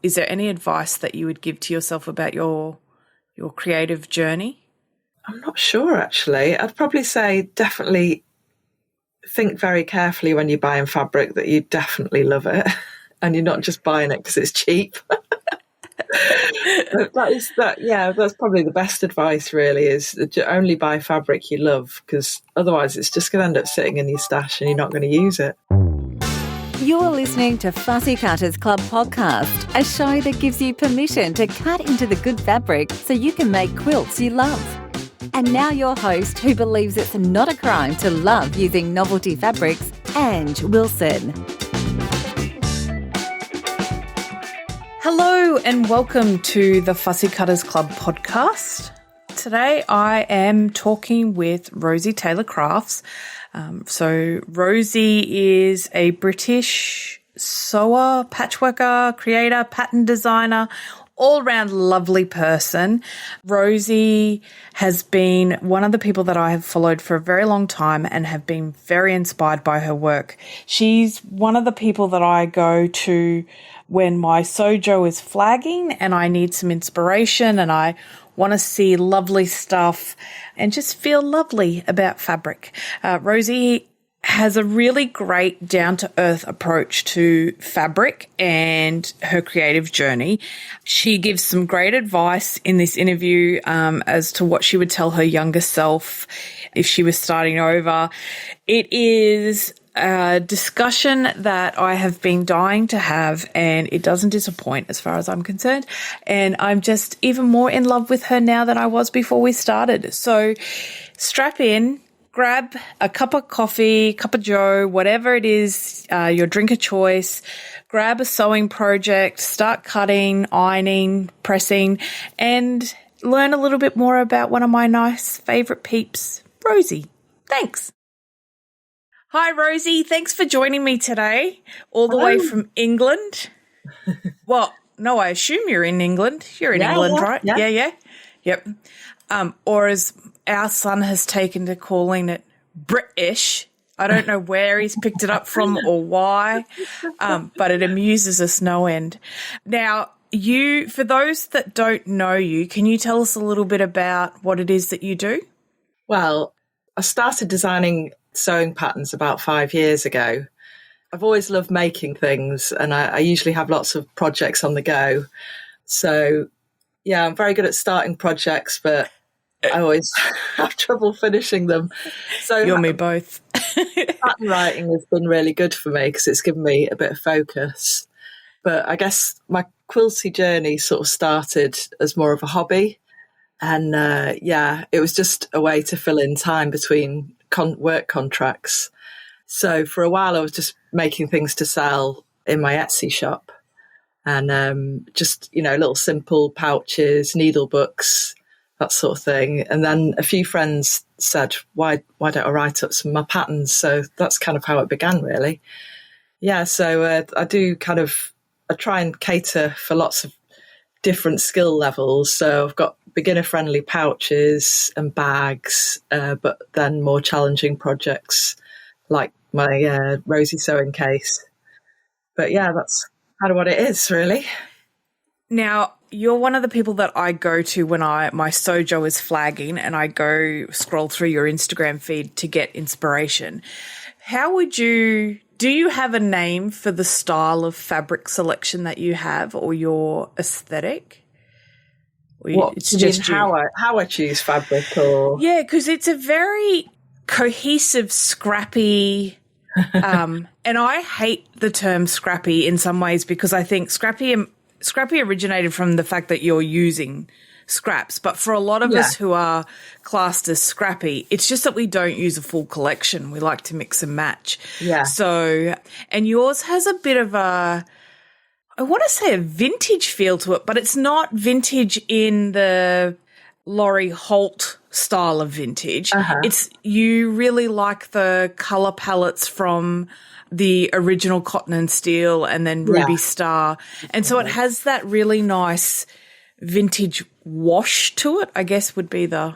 Is there any advice that you would give to yourself about your creative journey? I'm not sure, actually. I'd probably say definitely think very carefully when you're buying fabric that you definitely love it and you're not just buying it because it's cheap. That's probably the best advice, really, is to only buy fabric you love, because otherwise it's just going to end up sitting in your stash and you're not going to use it. You're listening to Fussy Cutters Club podcast, a show that gives you permission to cut into the good fabric so you can make quilts you love. And now your host, who believes it's not a crime to love using novelty fabrics, Ange Wilson. Hello and welcome to the Fussy Cutters Club podcast. Today I am talking with Rosie Taylor-Crafts. So Rosie is a British sewer, patchworker, creator, pattern designer, all-round lovely person. Rosie has been one of the people that I have followed for a very long time and have been very inspired by her work. She's one of the people that I go to when my sojo is flagging and I need some inspiration and I want to see lovely stuff and just feel lovely about fabric. Rosie has a really great down-to-earth approach to fabric and her creative journey. She gives some great advice in this interview as to what she would tell her younger self if she was starting over. It is a discussion that I have been dying to have, and it doesn't disappoint as far as I'm concerned. And I'm just even more in love with her now than I was before we started. So strap in, grab a cup of coffee, cup of joe, whatever it is, your drink of choice, grab a sewing project, start cutting, ironing, pressing, and learn a little bit more about one of my nice favourite peeps, Rosie. Thanks. Hi, Rosie. Thanks for joining me today, all the way from England. Well, no, I assume you're in England. You're in England, right? Yeah. Yep. Or as our son has taken to calling it, British. I don't know where he's picked it up from or why, but it amuses us no end. Now, for those that don't know you, can you tell us a little bit about what it is that you do? Well, I started designing sewing patterns about 5 years ago. I've always loved making things, and I usually have lots of projects on the go. So, yeah, I'm very good at starting projects, but I always have trouble finishing them. So you and me both. Pattern writing has been really good for me because it's given me a bit of focus. But I guess my quilty journey sort of started as more of a hobby. And, it was just a way to fill in time between work contracts. So for a while I was just making things to sell in my Etsy shop, and just, little simple pouches, needle books, that sort of thing. And then a few friends said, why don't I write up some of my patterns? So that's kind of how it began, really. Yeah, so I try and cater for lots of different skill levels. So I've got beginner-friendly pouches and bags, but then more challenging projects like my Rosie sewing case. But yeah, that's kind of what it is, really. Now, you're one of the people that I go to when my sojo is flagging and I go scroll through your Instagram feed to get inspiration. Do you have a name for the style of fabric selection that you have, or your aesthetic? It's just how I choose fabric, or because it's a very cohesive, scrappy, and I hate the term scrappy in some ways because I think scrappy originated from the fact that you're using scraps, but for a lot of us who are classed as scrappy, it's just that we don't use a full collection. We like to mix and match. Yeah. So, and yours has a bit of I want to say a vintage feel to it, but it's not vintage in the Laurie Holt style of vintage. You really like the color palettes from the original Cotton and Steel and then Ruby Star. And so it has that really nice vintage wash to it, I guess would be the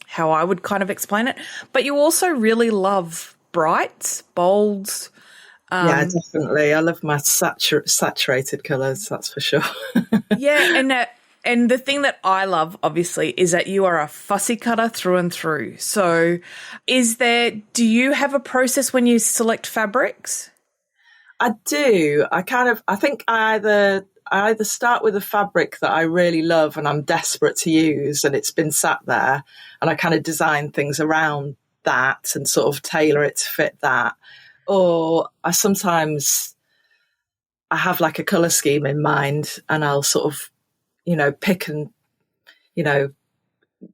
how I would kind of explain it. But you also really love brights, bolds, Yeah, definitely. I love my saturated colours, that's for sure. Yeah, and the thing that I love, obviously, is that you are a fussy cutter through and through. So do you have a process when you select fabrics? I do. I think I either start with a fabric that I really love and I'm desperate to use and it's been sat there, and I kind of design things around that and sort of tailor it to fit that. Or I have like a colour scheme in mind, and I'll sort of, pick and,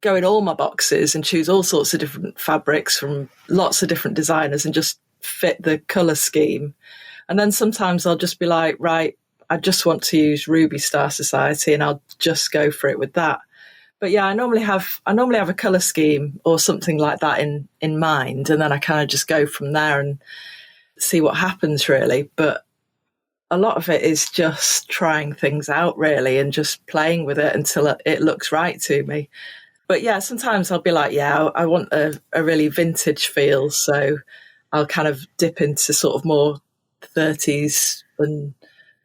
go in all my boxes and choose all sorts of different fabrics from lots of different designers and just fit the colour scheme. And then sometimes I'll just be like, right, I just want to use Ruby Star Society, and I'll just go for it with that. But yeah, I normally have a colour scheme or something like that in mind, and then I kind of just go from there and see what happens, really. But a lot of it is just trying things out, really, and just playing with it until it looks right to me. But yeah, sometimes I'll be like, yeah, I want a really vintage feel, so I'll kind of dip into sort of more 30s and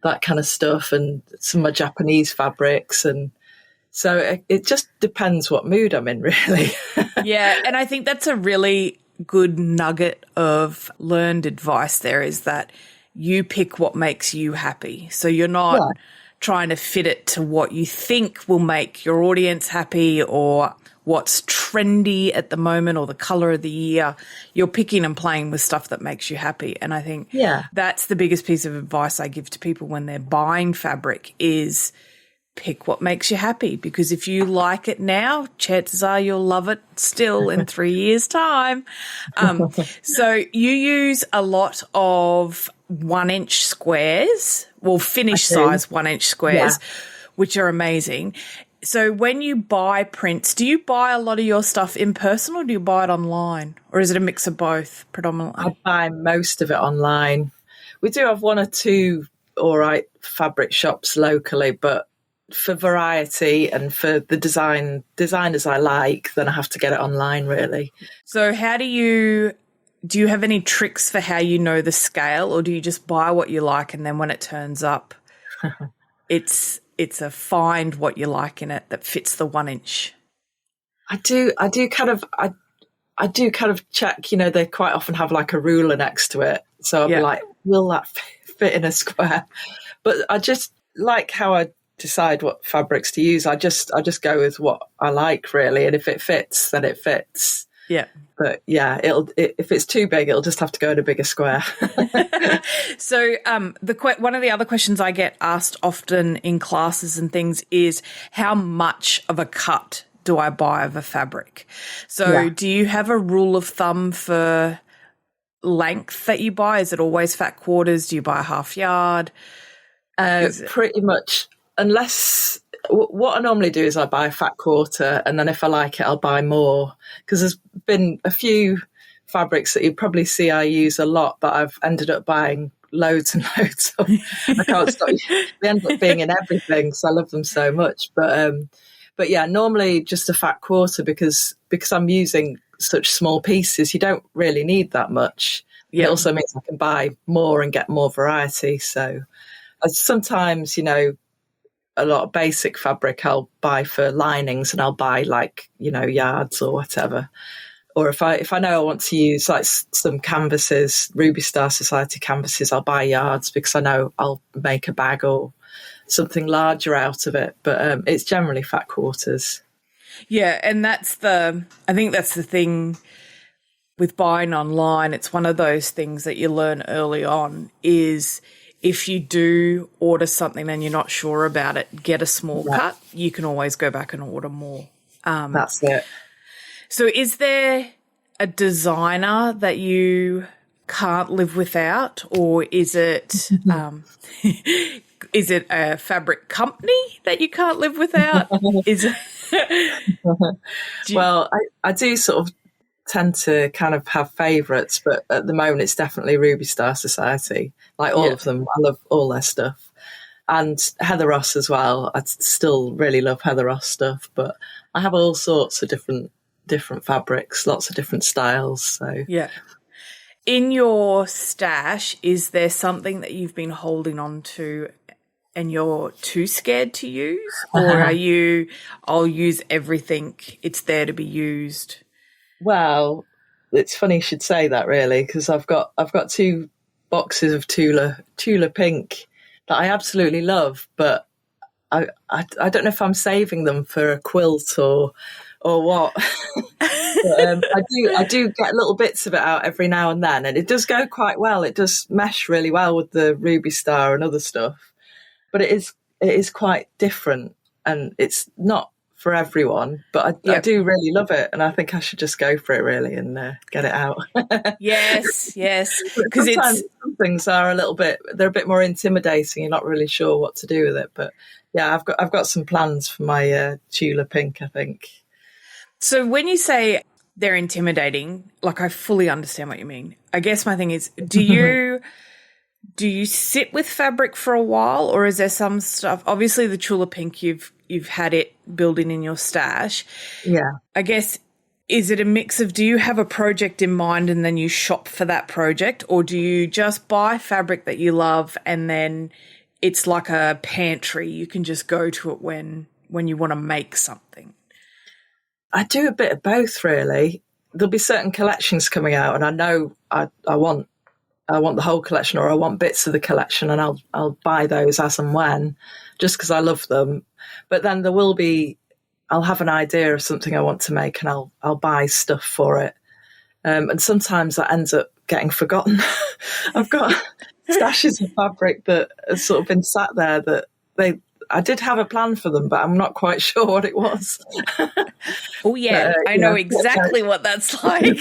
that kind of stuff, and some of my Japanese fabrics. And so it just depends what mood I'm in, really. Yeah, and I think that's a really good nugget of learned advice there, is that you pick what makes you happy. So you're not trying to fit it to what you think will make your audience happy or what's trendy at the moment or the color of the year. You're picking and playing with stuff that makes you happy. And I think that's the biggest piece of advice I give to people when they're buying fabric is pick what makes you happy, because if you like it now, chances are you'll love it still in 3 years' time. So you use a lot of 1-inch squares, finished size 1-inch squares, which are amazing. So when you buy prints, do you buy a lot of your stuff in person or do you buy it online? Or is it a mix of both predominantly? I buy most of it online. We do have one or two all right fabric shops locally, but for variety and for the designers I like, then I have to get it online, really. So do you have any tricks for how you know the scale, or do you just buy what you like and then when it turns up, it's a find what you like in it that fits the 1-inch? I do kind of check, they quite often have like a ruler next to it. So I'll be like, will that fit in a square? But I just like how I decide what fabrics to use. I just go with what I like, really. And if it fits, then it fits. Yeah. But yeah, if it's too big, it'll just have to go in a bigger square. So one of the other questions I get asked often in classes and things is, how much of a cut do I buy of a fabric? So do you have a rule of thumb for length that you buy? Is it always fat quarters? Do you buy a half yard? Pretty much, unless what I normally do is I buy a fat quarter, and then if I like it, I'll buy more, because there's been a few fabrics that you probably see I use a lot, but I've ended up buying loads and loads of. I can't stop. They end up being in everything, so I love them so much. But yeah, normally just a fat quarter, because I'm using such small pieces, you don't really need that much. It also means I can buy more and get more variety. So sometimes, a lot of basic fabric I'll buy for linings, and I'll buy yards or whatever. Or if I know I want to use like some canvases, Ruby Star Society canvases, I'll buy yards because I know I'll make a bag or something larger out of it. But it's generally fat quarters. Yeah, and I think that's the thing with buying online. It's one of those things that you learn early on is, if you do order something and you're not sure about it, get a small cut. You can always go back and order more. That's it. So is there a designer that you can't live without, or is it is it a fabric company that you can't live without? Well, I do sort of tend to kind of have favourites, but at the moment it's definitely Ruby Star Society. Like all of them, I love all their stuff. And Heather Ross as well. I still really love Heather Ross stuff, but I have all sorts of different fabrics, lots of different styles. So in your stash, is there something that you've been holding on to and you're too scared to use? Or are you, I'll use everything, it's there to be used? Well, it's funny you should say that, really, because I've got 2 boxes of Tula pink that I absolutely love, but I don't know if I'm saving them for a quilt or what. But, I do get little bits of it out every now and then, and it does go quite well. It does mesh really well with the Ruby Star and other stuff, but it is quite different, and it's not for everyone. But I do really love it, and I think I should just go for it, really, and get it out. Yes, because sometimes some things are they're a bit more intimidating. You're not really sure what to do with it, but yeah, I've got some plans for my Tula pink, I think. So when you say they're intimidating, like, I fully understand what you mean. I guess my thing is, do you sit with fabric for a while, or is there some stuff? Obviously, the Tula pink, you've had it building in your stash. Yeah. I guess, is it a mix of, do you have a project in mind and then you shop for that project, or do you just buy fabric that you love and then it's like a pantry, you can just go to it when you want to make something? I do a bit of both, really. There'll be certain collections coming out, and I know I want the whole collection, or I want bits of the collection, and I'll buy those as and when, just because I love them. But then I'll have an idea of something I want to make, and I'll buy stuff for it. And sometimes that ends up getting forgotten. I've got stashes of fabric that have sort of been sat there that I did have a plan for them, but I'm not quite sure what it was. Oh, yeah, I know exactly what that's like.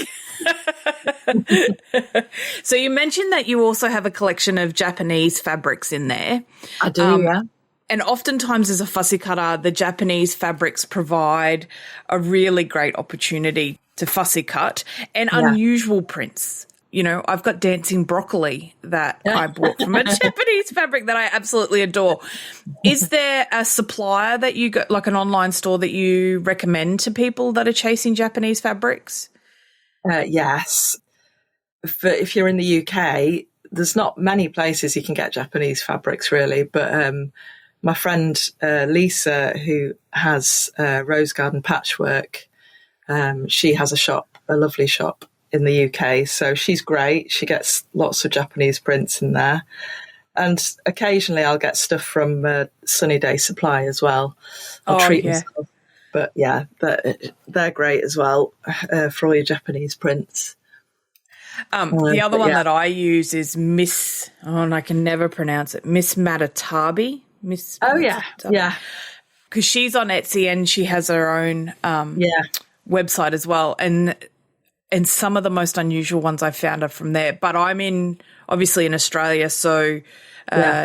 So you mentioned that you also have a collection of Japanese fabrics in there. I do, yeah. And oftentimes as a fussy cutter, the Japanese fabrics provide a really great opportunity to fussy cut and unusual prints. You know, I've got dancing broccoli that I bought from a Japanese fabric that I absolutely adore. Is there a supplier that you got, like an online store, that you recommend to people that are chasing Japanese fabrics? Yes. If you're in the UK, there's not many places you can get Japanese fabrics, really. But my friend Lisa, who has Rose Garden Patchwork, she has a lovely shop in the UK, so she's great. She gets lots of Japanese prints in there, and occasionally I'll get stuff from Sunny Day Supply as well. I'll treat myself, but yeah, they're great as well for all your Japanese prints. The other one that I use is Miss, and I can never pronounce it, Miss Matatabi. Yeah, because she's on Etsy and she has her own website as well, and some of the most unusual ones I found are from there. But I'm obviously in Australia, so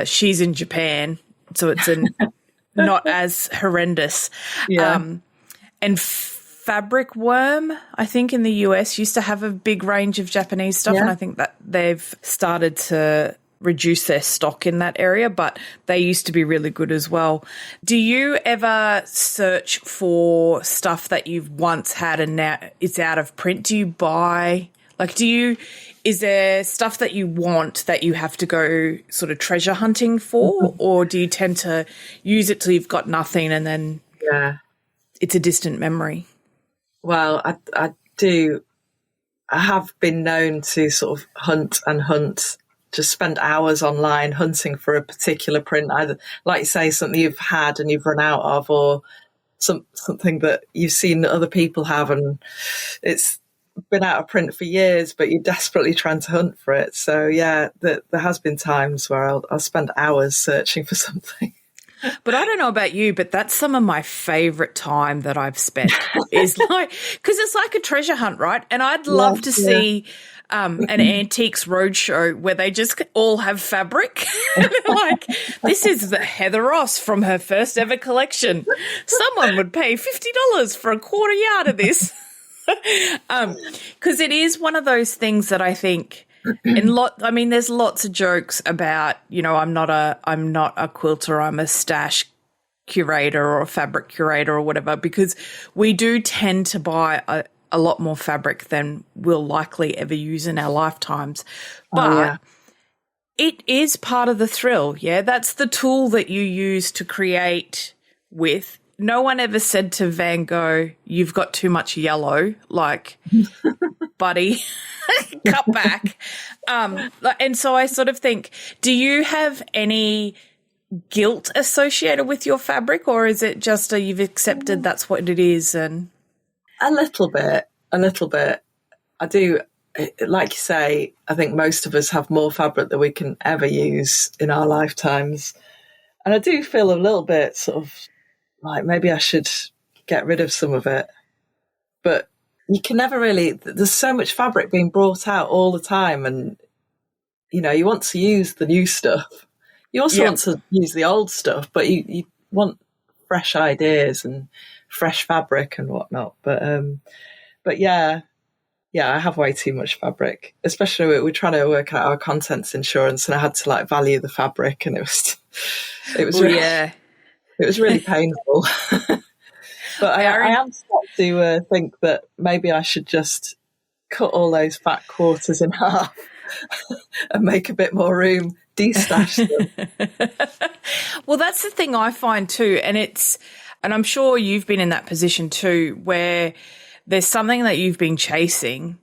she's in Japan, so it's not as horrendous. Yeah. And Fabric Worm, I think in the US, used to have a big range of Japanese stuff, and I think that they've started to reduce their stock in that area, but they used to be really good as well. Do you ever search for stuff that you've once had and now it's out of print? Do you buy, is there stuff that you want that you have to go sort of treasure hunting for, or do you tend to use it till you've got nothing and then it's a distant memory? Well, I do. I have been known to sort of hunt, just spend hours online hunting for a particular print, either, like you say, something you've had and you've run out of, or something that you've seen other people have and it's been out of print for years, but you're desperately trying to hunt for it. So, yeah, there has been times where I'll spend hours searching for something. But I don't know about you, but that's some of my favourite time that I've spent is like, because it's like a treasure hunt, right? And I'd love to see an antiques roadshow where they just all have fabric. Like, this is the Heather Ross from her first ever collection. Someone would pay $50 for a quarter yard of this. Because it is one of those things that I think, there's lots of jokes about, I'm not a quilter, I'm a stash curator or a fabric curator or whatever, because we do tend to buy a lot more fabric than we'll likely ever use in our lifetimes. Oh, But yeah. it is part of the thrill, yeah? That's the tool that you use to create with. No one ever said to Van Gogh, you've got too much yellow, like, buddy, cut back. And so I sort of think, do you have any guilt associated with your fabric, or is it just you've accepted that's what it is? And A little bit. I do, like you say, I think most of us have more fabric than we can ever use in our lifetimes. And I do feel a little bit sort of like maybe I should get rid of some of it. But you can never really, there's so much fabric being brought out all the time. And, you know, you want to use the new stuff. You also want to use the old stuff, but you want fresh ideas and fresh fabric and whatnot. But yeah, I have way too much fabric, especially we're trying to work out our contents insurance, and I had to like value the fabric, and it was really painful. But I am starting to think that maybe I should just cut all those fat quarters in half and make a bit more room, de-stash them. Well, that's the thing I find too, and I'm sure you've been in that position too, where there's something that you've been chasing.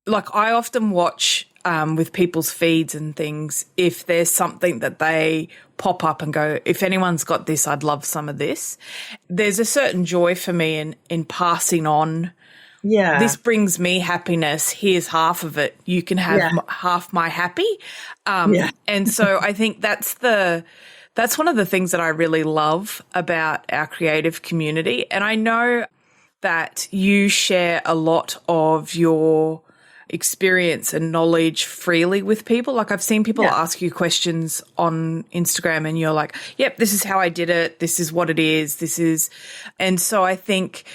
Like I often watch with people's feeds and things, if there's something that they pop up and go, if anyone's got this, I'd love some of this. There's a certain joy for me in passing on. Yeah. This brings me happiness. Here's half of it. You can have half my happy. And so I think that's one of the things that I really love about our creative community. And I know that you share a lot of your experience and knowledge freely with people. Like I've seen people ask you questions on Instagram and you're like, yep, this is how I did it. This is what it is. And so I think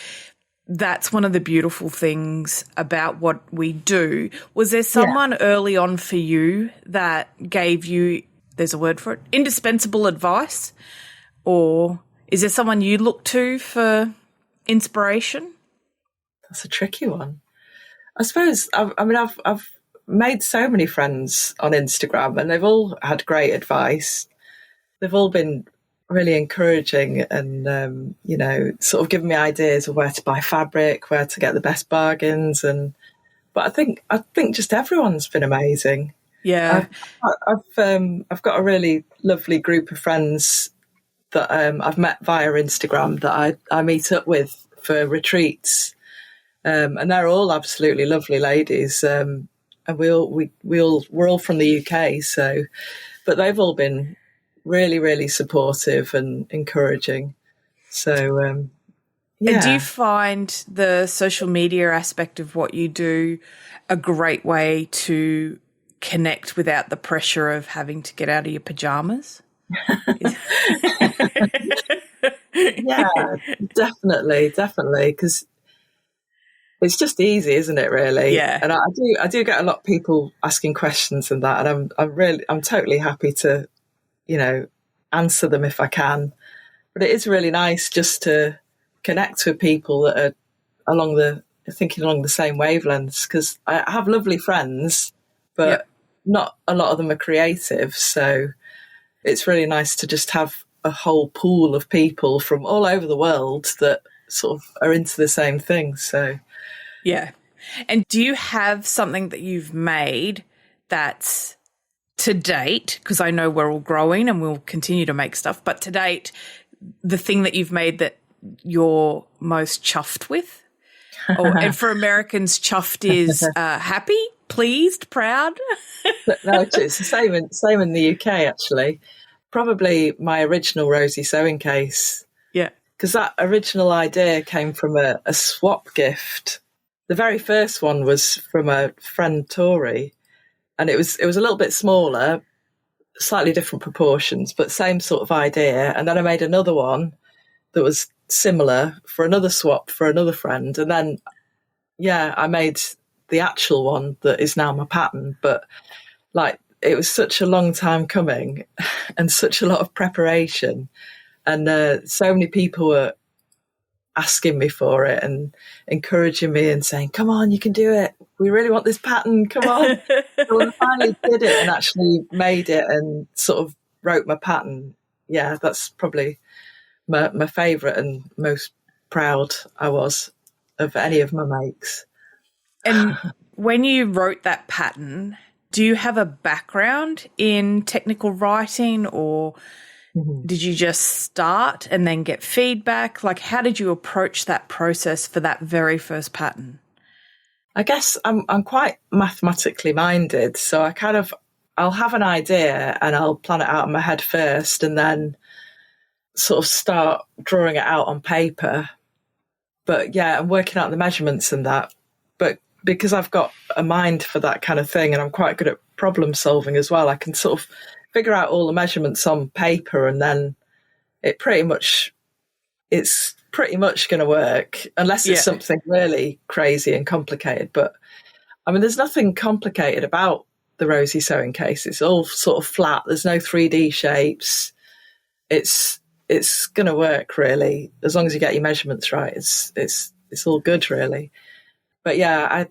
that's one of the beautiful things about what we do. Was there someone early on for you that gave you, there's a word for it, indispensable advice? Or is there someone you look to for inspiration? That's a tricky one. I suppose, I've made so many friends on Instagram and they've all had great advice. They've all been really encouraging and, sort of giving me ideas of where to buy fabric, where to get the best bargains. But I think just everyone's been amazing. Yeah. I've got a really lovely group of friends that I've met via Instagram that I meet up with for retreats. And they're all absolutely lovely ladies. And we're all from the UK. But they've all been really, really supportive and encouraging. So, And do you find the social media aspect of what you do a great way to connect without the pressure of having to get out of your pajamas? Yeah, definitely. Because it's just easy, isn't it? Really, yeah. And I do get a lot of people asking questions and that, and I'm totally happy to, answer them if I can. But it is really nice just to connect with people that are thinking along the same wavelengths. Because I have lovely friends, but not a lot of them are creative. So it's really nice to just have a whole pool of people from all over the world that sort of are into the same thing. So. Yeah. And do you have something that you've made that's to date, because I know we're all growing and we'll continue to make stuff, but to date, the thing that you've made that you're most chuffed with? And for Americans, chuffed is happy, pleased, proud? No, it's the same in the UK, actually. Probably my original Rosie sewing case. Yeah. Because that original idea came from a swap gift. The very first one was from a friend, Tori, and it was a little bit smaller, slightly different proportions, but same sort of idea. And then I made another one that was similar for another swap for another friend. And then, I made the actual one that is now my pattern. But like, it was such a long time coming and such a lot of preparation. And so many people were asking me for it and encouraging me and saying, come on, you can do it. We really want this pattern. Come on. So when I finally did it and actually made it and sort of wrote my pattern, yeah, that's probably my favourite and most proud I was of any of my makes. And when you wrote that pattern, do you have a background in technical writing, or did you just start and then get feedback? Like, how did you approach that process for that very first pattern? I guess I'm quite mathematically minded, so I'll have an idea and I'll plan it out in my head first and then sort of start drawing it out on paper. But yeah, I'm working out the measurements and that. But because I've got a mind for that kind of thing and I'm quite good at problem solving as well, I can sort of figure out all the measurements on paper and then it's pretty much going to work unless it's something really crazy and complicated. But I mean, there's nothing complicated about the Rosie sewing case. It's all sort of flat. There's no 3D shapes. It's going to work really as long as you get your measurements right. It's all good really. But yeah,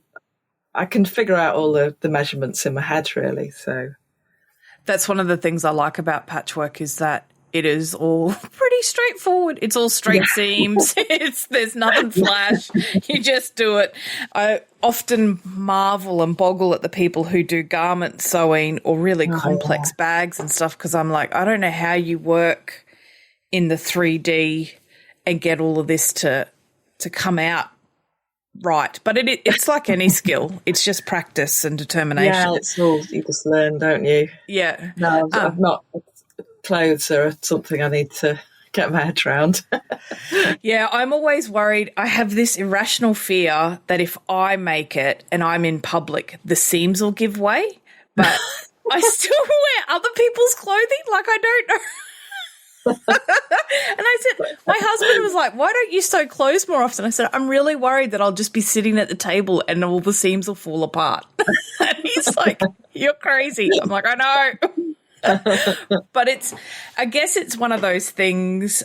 I can figure out all the measurements in my head really. So that's one of the things I like about patchwork is that it is all pretty straightforward. It's all straight seams. There's nothing flash. You just do it. I often marvel and boggle at the people who do garment sewing or really complex bags and stuff, because I'm like, I don't know how you work in the 3D and get all of this to come out right. But it's like any skill. It's just practice and determination. Yeah, it's all you just learn, don't you? Yeah. No, I've not. Clothes are something I need to get my head around. Yeah, I'm always worried. I have this irrational fear that if I make it and I'm in public, the seams will give way. But I still wear other people's clothing. Like, I don't know. And I said, my husband was like, why don't you sew clothes more often? I said, I'm really worried that I'll just be sitting at the table and all the seams will fall apart. And he's like, you're crazy. I'm like, I know. But I guess it's one of those things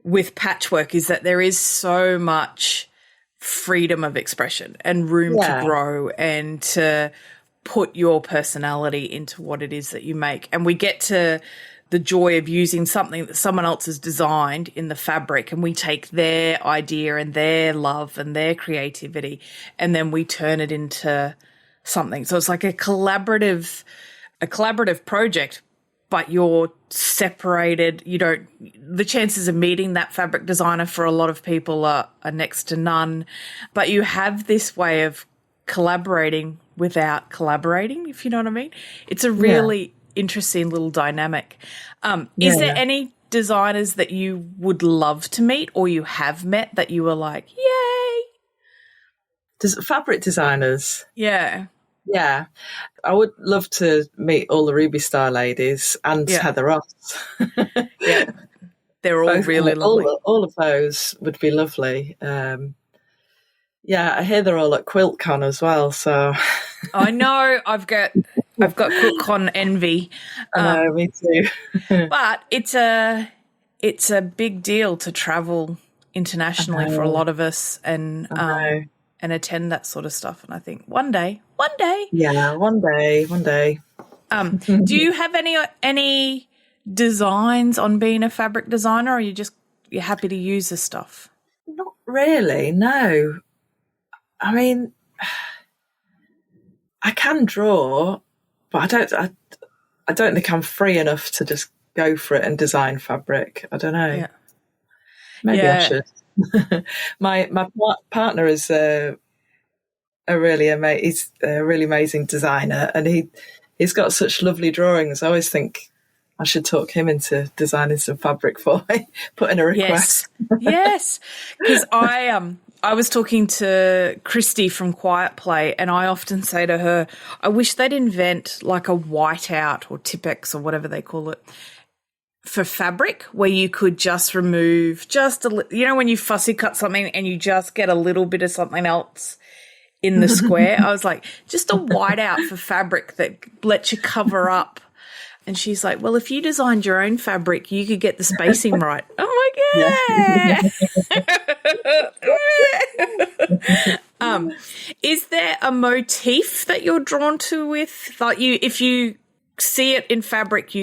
with patchwork is that there is so much freedom of expression and room to grow and to put your personality into what it is that you make. And we get to the joy of using something that someone else has designed in the fabric, and we take their idea and their love and their creativity and then we turn it into something. So it's like a collaborative project, but you're separated. The chances of meeting that fabric designer for a lot of people are next to none, but you have this way of collaborating without collaborating, if you know what I mean. It's a really interesting little dynamic. Is there any designers that you would love to meet or you have met that you were like, yay? Fabric designers? Yeah. Yeah, I would love to meet all the Ruby Star ladies and Heather Ross. Yeah, they're all really lovely. All of those would be lovely. I hear they're all at QuiltCon as well. So I know I've got QuiltCon envy. I know, me too. But it's a big deal to travel internationally for a lot of us and attend that sort of stuff. And I think one day. Yeah, one day. Do you have any designs on being a fabric designer, or you're happy to use the stuff? Not really, no. I mean, I can draw, but I don't think I'm free enough to just go for it and design fabric. I don't know. Yeah. Maybe I should. My partner is a really amazing designer, and he's got such lovely drawings. I always think I should talk him into designing some fabric for me, put in a request. Yes, because I was talking to Christy from Quiet Play, and I often say to her, I wish they'd invent like a whiteout or Tipex or whatever they call it for fabric, where you could just remove when you fussy cut something and you just get a little bit of something else in the square. I was like, just a whiteout for fabric that lets you cover up And she's like, well, if you designed your own fabric, you could get the spacing right. I'm like, yeah. Is there a motif that you're drawn to with? Like if you see it in fabric,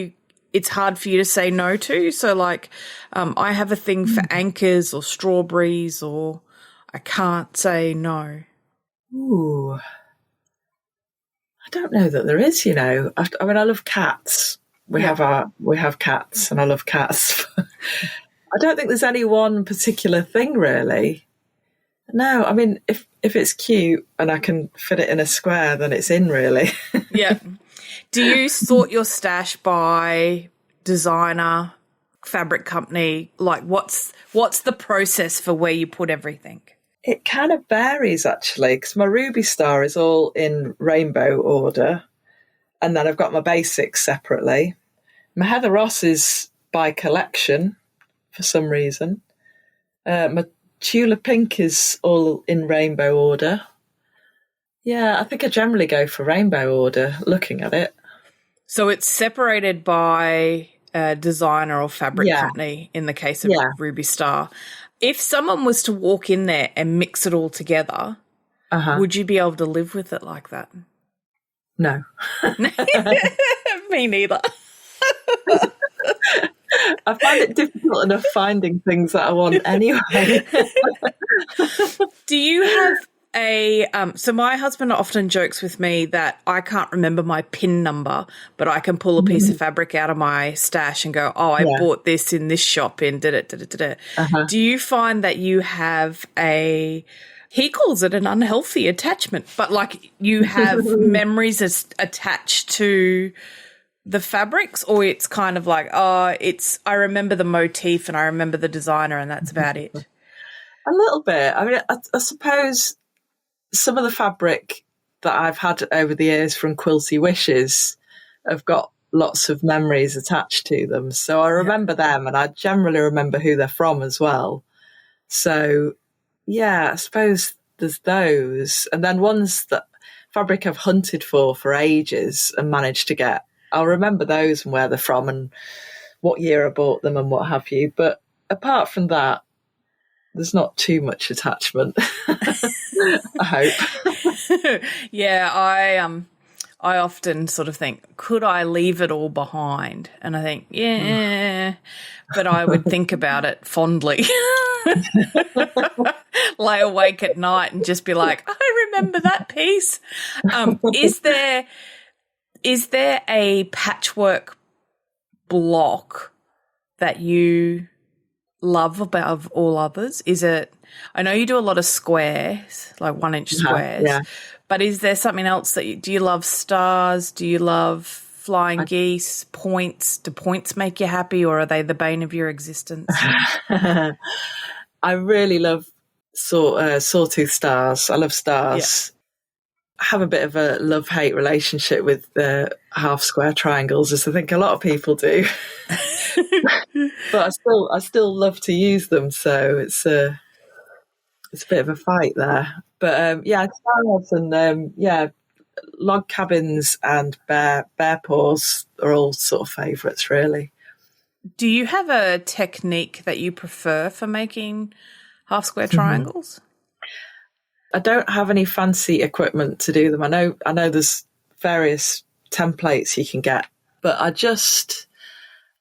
it's hard for you to say no to. So like, I have a thing for anchors or strawberries, or I can't say no. Ooh. I don't know that there is, I mean, I love cats. We have cats, and I love cats. I don't think there's any one particular thing, really. No, I mean, if it's cute and I can fit it in a square, then it's in, really. Yeah. Do you sort your stash by designer, fabric company? Like, what's the process for where you put everything? It kind of varies, actually, because my Ruby Star is all in rainbow order, and then I've got my basics separately. My Heather Ross is by collection for some reason. My Tula Pink is all in rainbow order. Yeah, I think I generally go for rainbow order, looking at it. So it's separated by designer or fabric company in the case of Ruby Star. If someone was to walk in there and mix it all together, would you be able to live with it like that? No. Me neither. I find it difficult enough finding things that I want anyway. Do you have so my husband often jokes with me that I can't remember my PIN number, but I can pull a piece of fabric out of my stash and go, oh, I bought this in this shop in da-da-da-da-da. Do you find that you have he calls it an unhealthy attachment, but like you have memories attached to the fabrics, or it's kind of like, I remember the motif and I remember the designer and that's about it? A little bit. I mean, I suppose some of the fabric that I've had over the years from Quilty Wishes have got lots of memories attached to them. So I remember them, and I generally remember who they're from as well. So, yeah, I suppose there's those. And then ones that fabric I've hunted for ages and managed to get. I'll remember those and where they're from and what year I bought them and what have you. But apart from that, there's not too much attachment, I hope. Yeah, I often sort of think, could I leave it all behind? And I think, but I would think about it fondly. Lay awake at night and just be like, I remember that piece. Is there a patchwork block that you love above all others? Is it, I know you do a lot of squares, like 1 inch squares, but is there something else that do you love stars? Do you love flying geese, points? Do points make you happy, or are they the bane of your existence? I really love sawtooth stars. I love stars. I have a bit of a love-hate relationship with half square triangles, as I think a lot of people do. But I still love to use them, so it's a bit of a fight there. But stars and log cabins and bear paws are all sort of favourites, really. Do you have a technique that you prefer for making half square triangles? I don't have any fancy equipment to do them. I know there's various templates you can get, but I'm just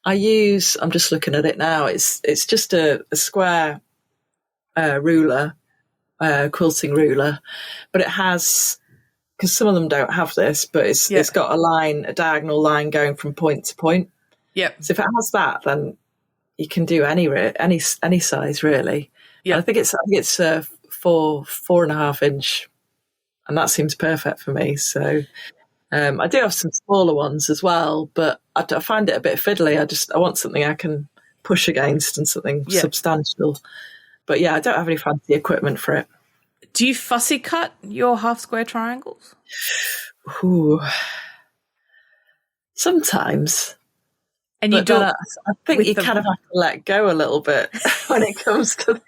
looking at it now. It's just a square ruler, quilting ruler, but it has, because some of them don't have this, but it's got a diagonal line going from point to point. Yep. So if it has that, then you can do any size, really. Yeah. I think it's 4.5 inch, and that seems perfect for me. So I do have some smaller ones as well, but I find it a bit fiddly. I want something I can push against and something substantial. But I don't have any fancy equipment for it. Do you fussy cut your half square triangles? Ooh, sometimes. And you do. I think you kind of have to let go a little bit when it comes to.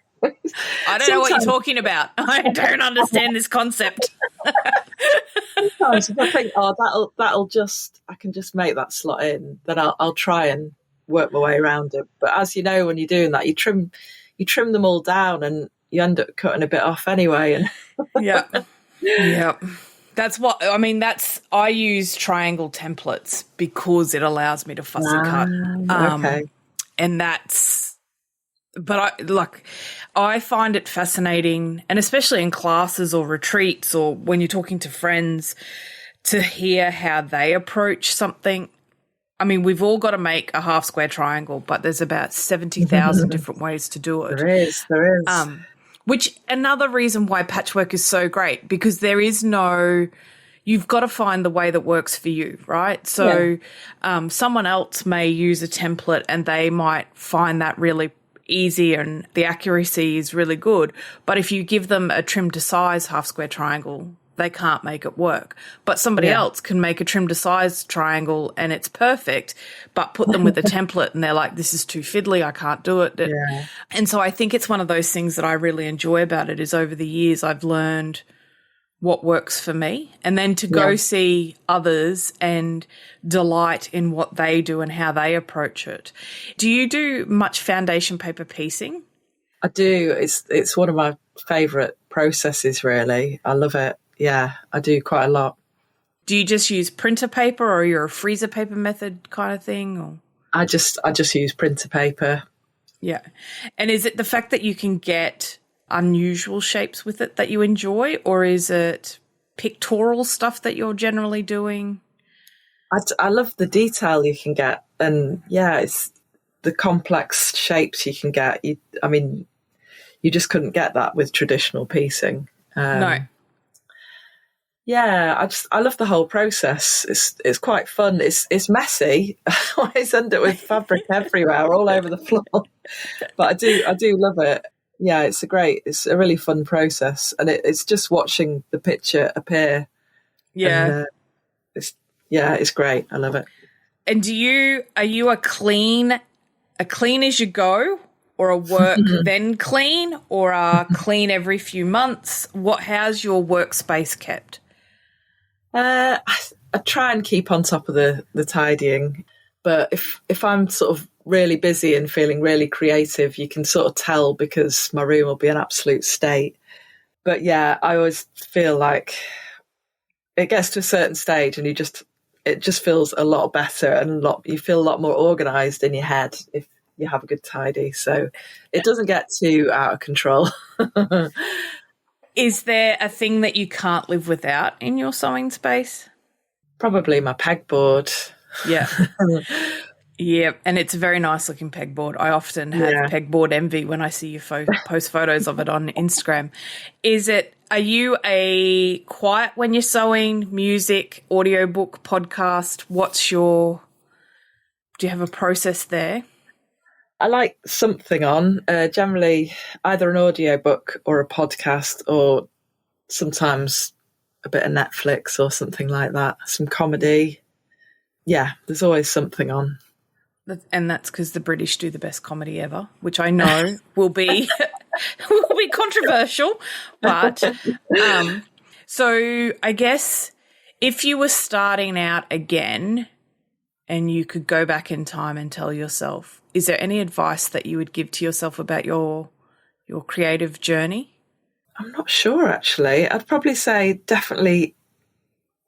I don't know what you're talking about. I don't understand this concept. Sometimes if I think, oh, I can just make that slot in, then I'll try and work my way around it. But as you know, when you're doing that, you trim them all down, and you end up cutting a bit off anyway. And yeah. I use triangle templates because it allows me to fussy cut. Okay. And I find it fascinating, and especially in classes or retreats or when you're talking to friends, to hear how they approach something. I mean, we've all got to make a half square triangle, but there's about 70,000 different ways to do it. There is. Which another reason why patchwork is so great, because you've got to find the way that works for you, right? So someone else may use a template and they might find that really easy and the accuracy is really good. But if you give them a trim to size half square triangle, they can't make it work. But somebody else can make a trim to size triangle and it's perfect, but put them with a template and they're like, this is too fiddly, I can't do it. Yeah. And so I think it's one of those things that I really enjoy about it is over the years I've learned what works for me, and then to go see others and delight in what they do and how they approach it. Do you do much foundation paper piecing? I do. It's one of my favourite processes, really. I love it. Yeah, I do quite a lot. Do you just use printer paper, or you're a freezer paper method kind of thing? Or I just use printer paper. Yeah. And is it the fact that you can get unusual shapes with it that you enjoy, or is it pictorial stuff that you're generally doing? I love the detail you can get, and it's the complex shapes you can get. You just couldn't get that with traditional piecing. No. Yeah, I love the whole process. It's quite fun. It's messy. I always end up with fabric everywhere, all over the floor. But I do love it. Yeah, it's a really fun process, and it's just watching the picture appear. Yeah, and, it's great. I love it. And are you a clean as you go, or a work then clean, or a clean every few months? How's your workspace kept? I try and keep on top of the tidying, but if I'm sort of really busy and feeling really creative, you can sort of tell because my room will be an absolute state. But I always feel like it gets to a certain stage and it just feels a lot better, and you feel a lot more organised in your head if you have a good tidy. So it doesn't get too out of control. Is there a thing that you can't live without in your sewing space? Probably my pegboard. Yeah. Yeah, and it's a very nice looking pegboard. I often have pegboard envy when I see you post photos of it on Instagram. Are you a quiet when you're sewing, music, audiobook, podcast? Do you have a process there? I like something on, generally either an audiobook or a podcast, or sometimes a bit of Netflix or something like that, some comedy. Yeah, there's always something on. And that's because the British do the best comedy ever, which I know will be controversial. But so I guess if you were starting out again and you could go back in time and tell yourself, is there any advice that you would give to yourself about your creative journey? I'm not sure, actually. I'd probably say definitely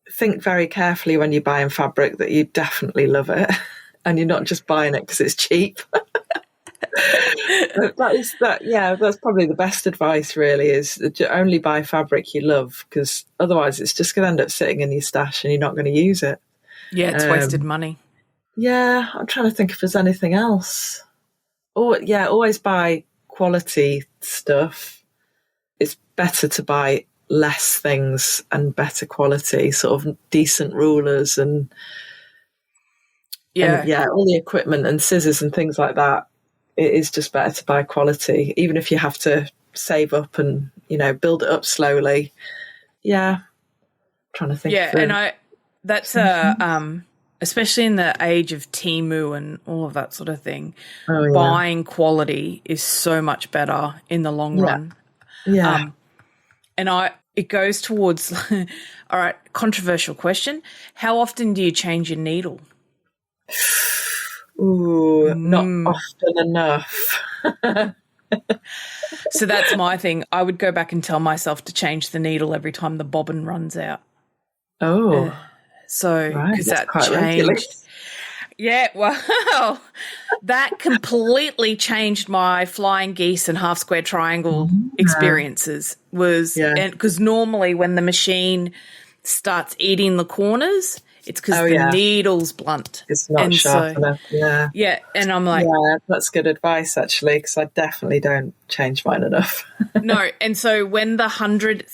think very carefully when you're buying fabric that you definitely love it. And you're not just buying it because it's cheap. That's probably the best advice, really, is to only buy fabric you love, because otherwise it's just going to end up sitting in your stash and you're not going to use it. Yeah, it's wasted money. Yeah, I'm trying to think if there's anything else. Always buy quality stuff. It's better to buy less things and better quality, sort of decent rulers and all the equipment and scissors and things like that. It is just better to buy quality, even if you have to save up and, build it up slowly. Yeah. I'm trying to think. Yeah, and that's especially in the age of Temu and all of that sort of thing, buying quality is so much better in the long run. Yeah. And it goes towards, all right, controversial question. How often do you change your needle? Ooh, not often enough. So that's my thing. I would go back and tell myself to change the needle every time the bobbin runs out. Oh, So, right. because That's that quite regular. changed. Yeah, well, that completely changed my flying geese and half square triangle experiences. Because normally when the machine starts eating the corners, it's because the needle's blunt. It's not sharp enough. Yeah. Yeah, and I'm like, yeah, that's good advice actually, because I definitely don't change mine enough. no. And so when the 100,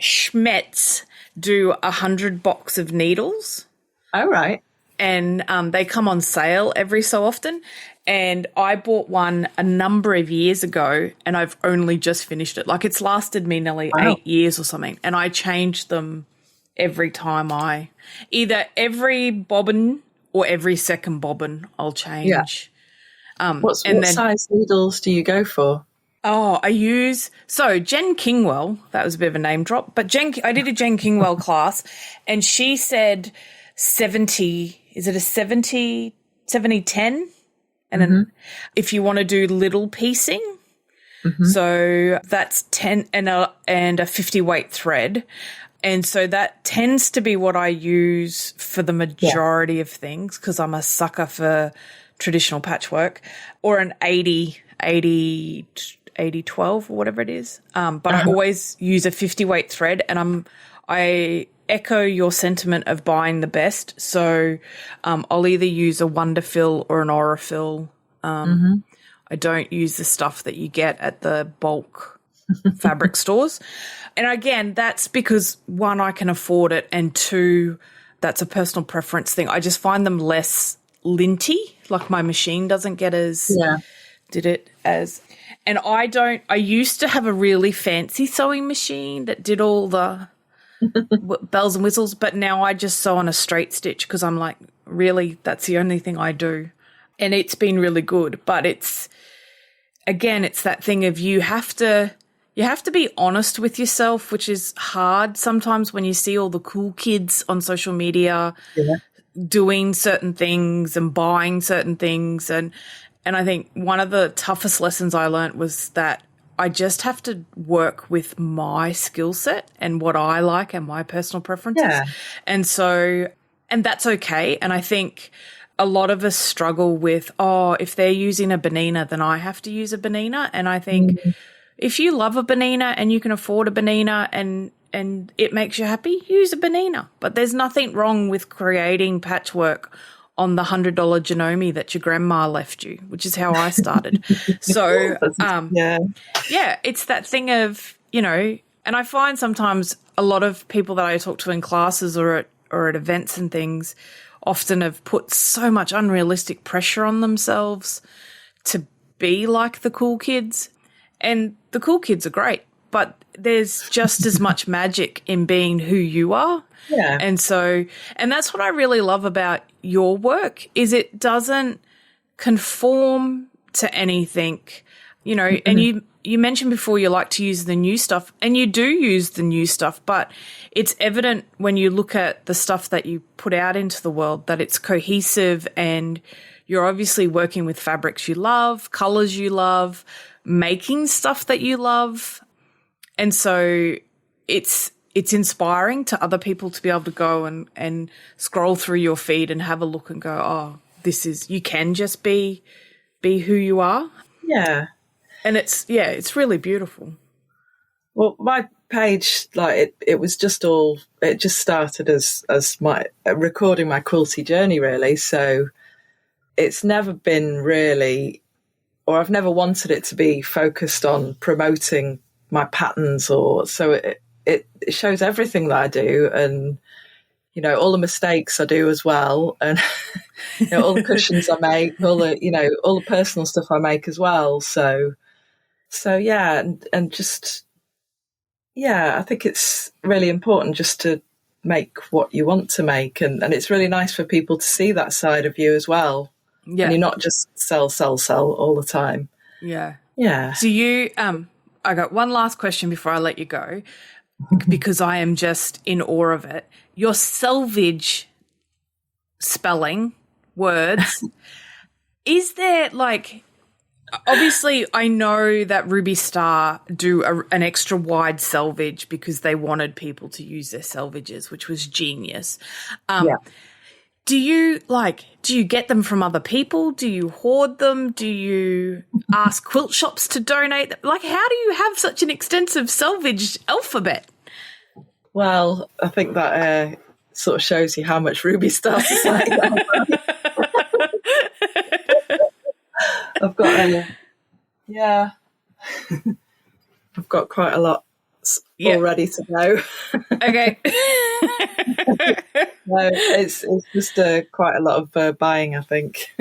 Schmetz do 100 box of needles. Oh, right. And they come on sale every so often. And I bought one a number of years ago and I've only just finished it. Like it's lasted me nearly 8 years or something. And I change them every time either every bobbin or every second bobbin I'll change. Yeah. What size needles do you go for? Oh, Jen Kingwell, that was a bit of a name drop, but I did a Jen Kingwell class and she said 70, is it a 70-10? And then if you want to do little piecing, so that's 10 and a 50 weight thread. And so that tends to be what I use for the majority of things because I'm a sucker for traditional patchwork, or an 80-12 or whatever it is. But I always use a 50 weight thread, and I echo your sentiment of buying the best. So I'll either use a Wonderfill or an Aurafill. I don't use the stuff that you get at the bulk fabric stores. And again, that's because one, I can afford it, and two, that's a personal preference thing. I just find them less linty, like my machine doesn't get as and I used to have a really fancy sewing machine that did all the bells and whistles, but now I just sew on a straight stitch because I'm like, really, that's the only thing I do. And it's been really good, but it's that thing of you have to be honest with yourself, which is hard sometimes when you see all the cool kids on social media doing certain things and buying certain things. And I think one of the toughest lessons I learned was that I just have to work with my skill set and what I like and my personal preferences. Yeah. And that's okay. And I think a lot of us struggle with, if they're using a Benina, then I have to use a Benina. And I think if you love a Benina and you can afford a Benina and it makes you happy, use a Benina. But there's nothing wrong with creating patchwork on the $100 Gnome that your grandma left you, which is how I started. So, it's that thing of, and I find sometimes a lot of people that I talk to in classes or at events and things often have put so much unrealistic pressure on themselves to be like the cool kids. And the cool kids are great, but there's just as much magic in being who you are. Yeah. And that's what I really love about your work is it doesn't conform to anything, and you mentioned before you like to use the new stuff, and you do use the new stuff, but it's evident when you look at the stuff that you put out into the world that it's cohesive, and you're obviously working with fabrics you love, colors you love, making stuff that you love. And so it's inspiring to other people to be able to go and scroll through your feed and have a look and go, you can just be who you are. Yeah. And it's really beautiful. Well, my page, it was just it just started as my recording my quilty journey, really. So it's never been really, or I've never wanted it to be focused on promoting my patterns, it shows everything that I do, and all the mistakes I do as well, and all the cushions I make, all the personal stuff I make as well. So yeah, and just I think it's really important just to make what you want to make, and it's really nice for people to see that side of you as well. Yeah, and you're not just sell all the time. Yeah. So you I got one last question before I let you go. because I am just in awe of it. Your selvage spelling words, is there obviously I know that Ruby Star do an extra wide selvage because they wanted people to use their selvages, which was genius. Do you get them from other people? Do you hoard them? Do you ask quilt shops to donate them? How do you have such an extensive selvage alphabet? Well, I think that sort of shows you how much Ruby Star Society I've got I've got quite a lot all ready to go. Okay. No, it's just quite a lot of buying, I think.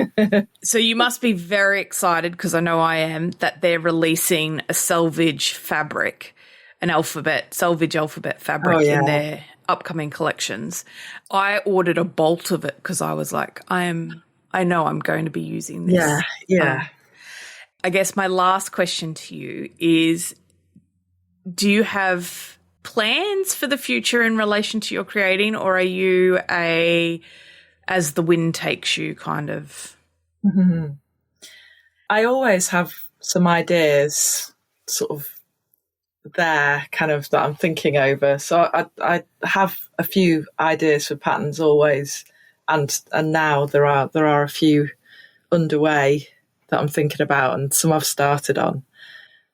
So you must be very excited, because I know I am, that they're releasing a selvage fabric, selvage alphabet fabric in their upcoming collections. I ordered a bolt of it because I was like, I know I'm going to be using this. Yeah. I guess my last question to you is, do you have plans for the future in relation to your creating, or are you as the wind takes you kind of? Mm-hmm. I always have some ideas sort of there kind of that I'm thinking over. So I have a few ideas for patterns always, and now there are a few underway that I'm thinking about, and some I've started on.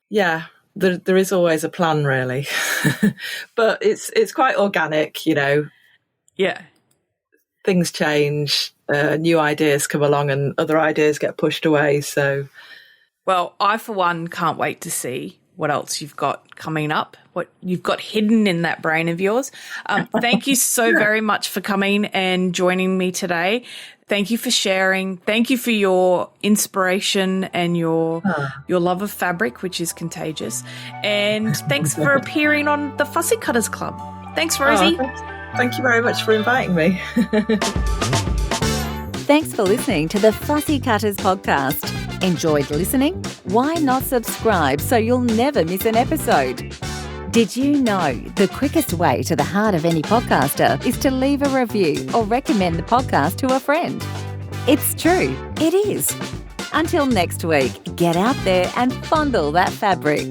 Yeah, there is always a plan, really. But it's quite organic, you know. Yeah. Things change, new ideas come along and other ideas get pushed away. So, well, I, for one, can't wait to see what else you've got coming up, what you've got hidden in that brain of yours. Thank you so very much for coming and joining me today. Thank you for sharing. Thank you for your inspiration and your love of fabric, which is contagious. And thanks for appearing on the Fussy Cutters Club. Thanks, Rosie. Thank you very much for inviting me. Thanks for listening to the Fussy Cutters podcast. Enjoyed listening? Why not subscribe so you'll never miss an episode? Did you know the quickest way to the heart of any podcaster is to leave a review or recommend the podcast to a friend? It's true, it is. Until next week, get out there and fondle that fabric.